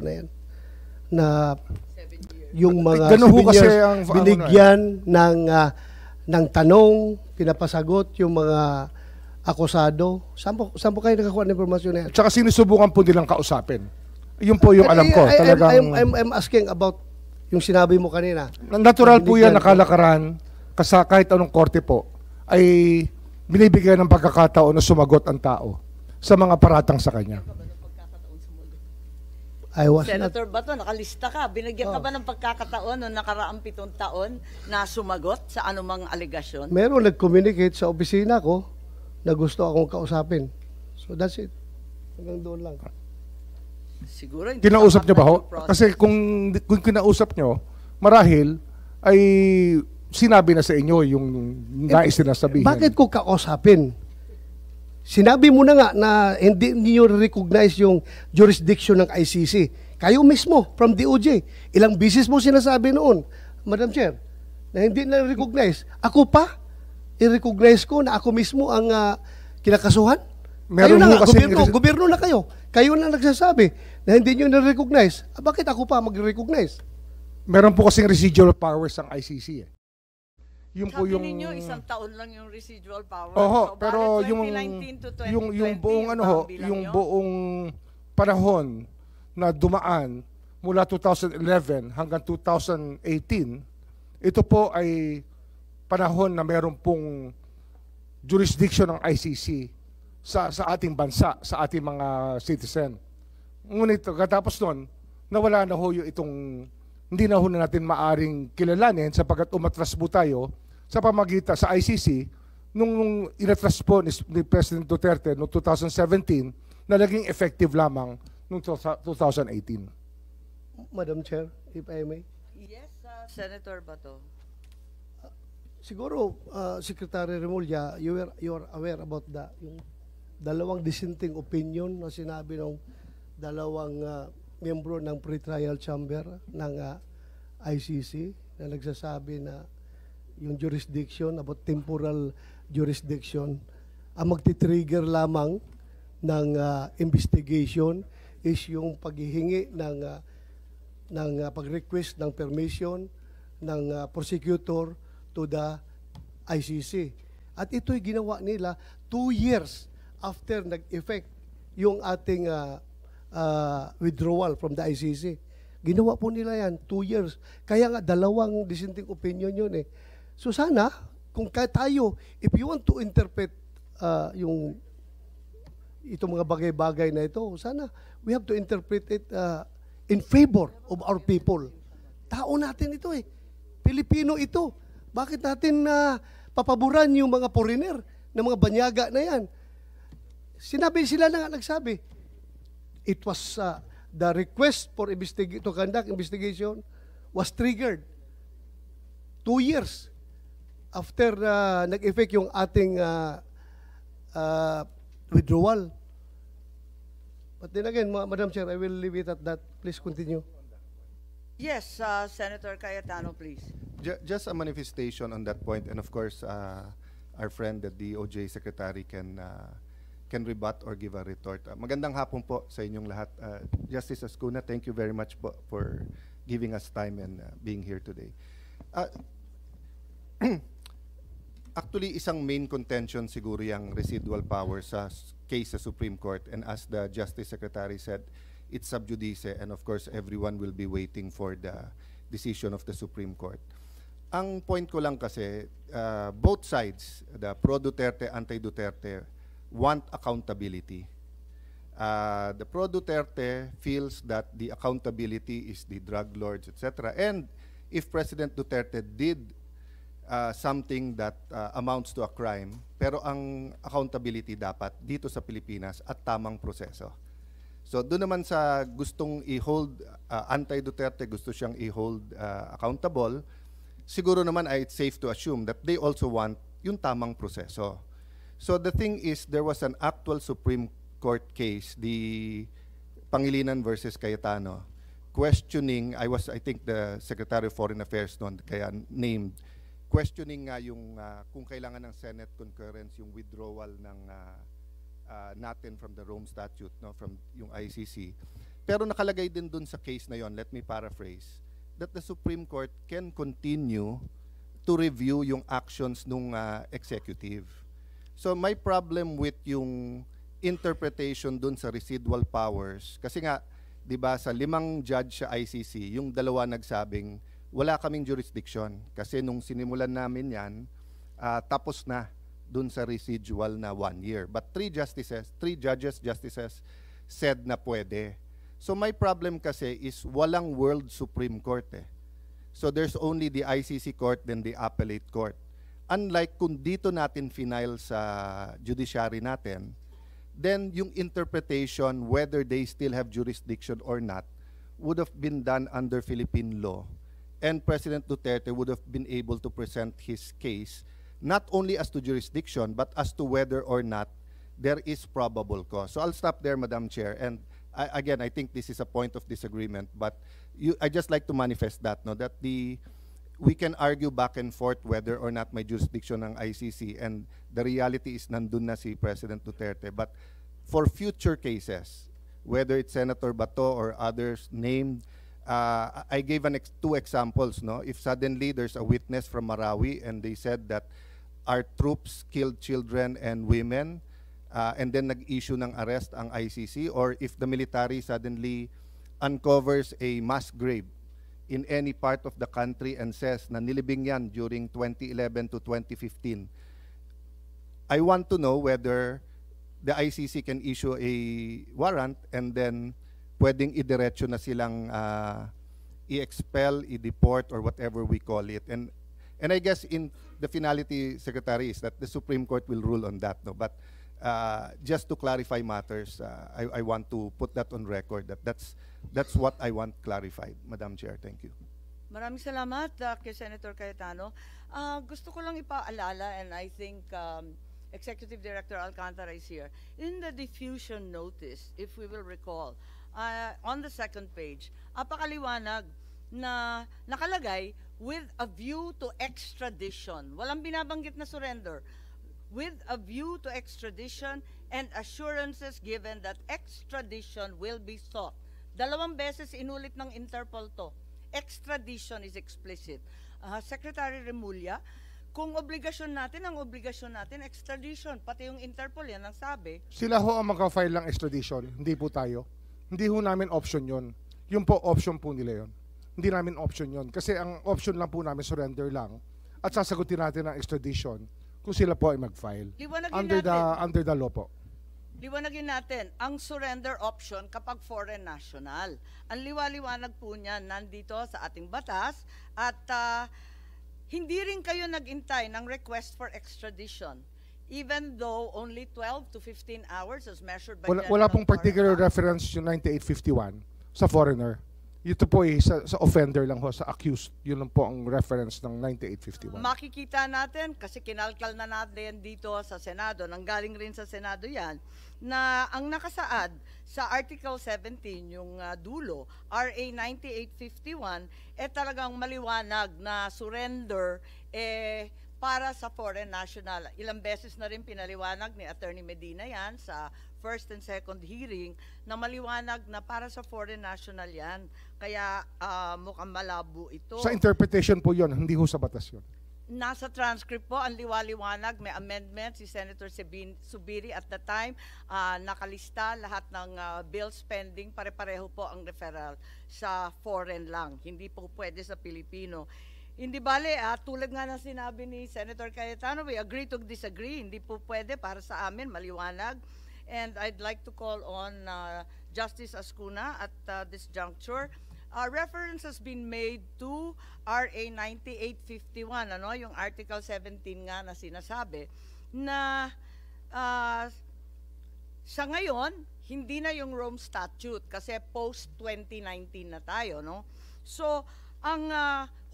na yan na yung mga Ganun ho kasi souvenirs ang binigyan ng tanong, pinapasagot yung mga akusado. Saan po kayo nakakuha ng informasyon na yan? Tsaka sinusubukan po nilang kausapin. Yun po yung alam ko. Talagang I'm asking about yung sinabi mo kanina. natural po yan, nakalakaran, kasi kahit anong korte po, ay binibigyan ng pagkakataon na sumagot ang tao sa mga paratang sa kanya. Senator Bato, nakalista ka. Binigyan ka ba ng pagkakataon noong nakaraang 7 taon na sumagot sa anumang alegasyon? Meron nag-communicate sa opisina ko na gusto akong kausapin. So that's it. Hanggang doon lang. Siguro hindi Kinausap niyo ba ho? process. Kasi kung kinausap niyo, marahil ay sinabi na sa inyo yung nais na sabihin. Bakit ko kausapin? Sinabi mo na nga na hindi niyo recognize yung jurisdiction ng ICC. Kayo mismo, from DOJ. Ilang bisis mo sinasabi noon, Madam Chair, na hindi na recognize. Ako pa, i-recognize ko na ako mismo ang kinakasuhan? Meron kayo na mo nga, kasi- gobyerno na kayo. Kayo na nagsasabi na hindi nyo na-recognize. Bakit ako pa mag-recognize? Meron po kasing residual powers ang ICC. Yung po Sabi yung ninyo, 1 taon lang yung residual power. Oho, So, pero bakit yung 2019 to 2020, yung buong ano ho, bilang yung yun? buong panahon na dumaan mula 2011 hanggang 2018, ito po ay panahon na meron pong jurisdiction ng ICC sa ating bansa, sa ating mga citizen. Ngunit katapos nun, nawala na ho yung itong, hindi na ho na natin maaring kilalanin sapagkat umatras po tayo sa pamagitan sa ICC nung inatras po ni President Duterte noong 2017 na naging effective lamang noong 2018. Madam Chair, if I may. Yes, Senator Bato. Siguro, Secretary Remulla, you are aware about yung dalawang dissenting opinion na sinabi ng dalawang miyembro ng pre-trial chamber ng ICC na nagsasabi na yung jurisdiction, about temporal jurisdiction, ang magti-trigger lamang ng investigation is yung paghihingi ng pag-request ng permission ng prosecutor to the ICC. At ito'y ginawa nila 2 years after nag-effect yung ating withdrawal from the ICC. Ginawa po nila yan 2 years. Kaya nga dalawang dissenting opinion yun eh. So sana, kung tayo, if you want to interpret itong mga bagay-bagay na ito, sana we have to interpret it in favor of our people. Tao natin ito eh. Pilipino ito. Bakit natin papaboran yung mga foreigner na mga banyaga na yan? Sila na nga nagsabi. It was the request for to conduct investigation was triggered 2 years after nag-effect yung ating withdrawal. But then again, Madam Chair, I will leave it at that. Please continue. Yes, Senator Cayetano, please. Just a manifestation on that point, and of course, our friend, the DOJ Secretary, can rebut or give a retort. Magandang hapon po sa inyong lahat. Justice Ascuna, thank you very much po for giving us time and being here today. Actually, isang main contention siguro yung residual power sa case sa Supreme Court, and as the Justice Secretary said, it's sub judice, and of course, everyone will be waiting for the decision of the Supreme Court. Ang point ko lang kasi, both sides, the pro-Duterte, anti-Duterte, want accountability. The pro-Duterte feels that the accountability is the drug lords, etc. And if President Duterte did something that amounts to a crime, pero ang accountability dapat dito sa Pilipinas at tamang proseso. So doon naman sa gustong i-hold, anti-Duterte, gusto siyang i-hold accountable, siguro naman ay it's safe to assume that they also want yung tamang proseso. So the thing is, there was an actual Supreme Court case, the Pangilinan versus Cayetano, questioning, I think the Secretary of Foreign Affairs noon, kaya named, questioning nga yung kung kailangan ng Senate concurrence yung withdrawal ng natin from the Rome Statute, no, from yung ICC. Pero nakalagay din dun sa case na yon, let me paraphrase, that the Supreme Court can continue to review yung actions nung executive. So my problem with yung interpretation dun sa residual powers, kasi nga, di ba, sa 5 judge sa ICC, yung 2 nagsabing, wala kaming jurisdiction. Kasi nung sinimulan namin yan, tapos na dun sa residual na 1 year. But 3 judges, justices, said na pwede. So my problem kasi is walang World Supreme Court eh. So there's only the ICC Court, then the Appellate Court. Unlike kung dito natin final sa judiciary natin, then yung interpretation whether they still have jurisdiction or not would have been done under Philippine law. And President Duterte would have been able to present his case not only as to jurisdiction but as to whether or not there is probable cause. So I'll stop there, Madam Chair. And again, I think this is a point of disagreement, but I just like to manifest that, no, that we can argue back and forth whether or not may jurisdiction ng ICC, and the reality is nandun na si President Duterte. But for future cases, whether it's Senator Bato or others named, I gave 2 examples, no. If suddenly there's a witness from Marawi and they said that our troops killed children and women, and then nag-issue ng arrest ang ICC, or if the military suddenly uncovers a mass grave in any part of the country and says na nilibing yan during 2011 to 2015, I want to know whether the ICC can issue a warrant and then pwedeng idiretso na silang i-expel, i-deport, or whatever we call it. And I guess in the finality, Secretary, is that the Supreme Court will rule on that, no? But just to clarify matters, I want to put that on record, that's what I want clarified, Madam Chair. Thank you. Maraming salamat kay Senator Cayetano. Gusto ko lang ipaalala, and I think Executive Director Alcantara is here. In the diffusion notice, if we will recall, on the 2nd page, apakaliwanag na nakalagay with a view to extradition. Walang binabanggit na surrender. With a view to extradition and assurances given that extradition will be sought. 2 beses inulit ng Interpol to. Extradition is explicit. Secretary Remulla, kung obligasyon natin, ang obligasyon natin, extradition. Pati yung Interpol, yan ang sabi. Sila ho ang magka-file ng extradition, hindi po tayo. Hindi ho namin option yon. Yung po, option po nila yon. Hindi namin option yon. Kasi ang option lang po namin, surrender lang. At sasagutin natin ang extradition kung sila po ay mag-file. Under the law po. Liwanagin natin, ang surrender option kapag foreign national. Ang liwaliwanag po niyan nandito sa ating batas, at hindi rin kayo nag-intay ng request for extradition, even though only 12 to 15 hours as measured by Wala pong particular reference yung 9851 sa foreigner. Ito po sa offender lang ho, sa accused. Yun lang po ang reference ng 9851. Makikita natin, kasi kinalkal na natin dito sa Senado, nanggaling rin sa Senado yan, na ang nakasaad sa Article 17, yung dulo, RA 9851, talagang maliwanag na surrender para sa foreign national. Ilang beses na rin pinaliwanag ni Attorney Medina yan sa first and second hearing, na maliwanag na para sa foreign national yan. Kaya mukhang malabo ito. Sa interpretation po yon, hindi ho sa batas yon. Nasa transcript po, ang liwaliwanag, may amendment si Senator Subiri at the time, nakalista lahat ng bill spending, pare-pareho po ang referral sa foreign lang, hindi po pwede sa Pilipino. Hindi bale, tulad nga na sinabi ni Senator Cayetano, we agree to disagree, hindi po pwede para sa amin, maliwanag. And I'd like to call on Justice Ascuna at this juncture. Reference has been made to RA 9851, yung Article 17 nga na sinasabi, na sa ngayon, hindi na yung Rome Statute kasi post-2019 na tayo, no? So, ang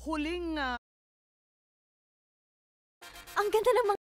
huling... ang ganda ng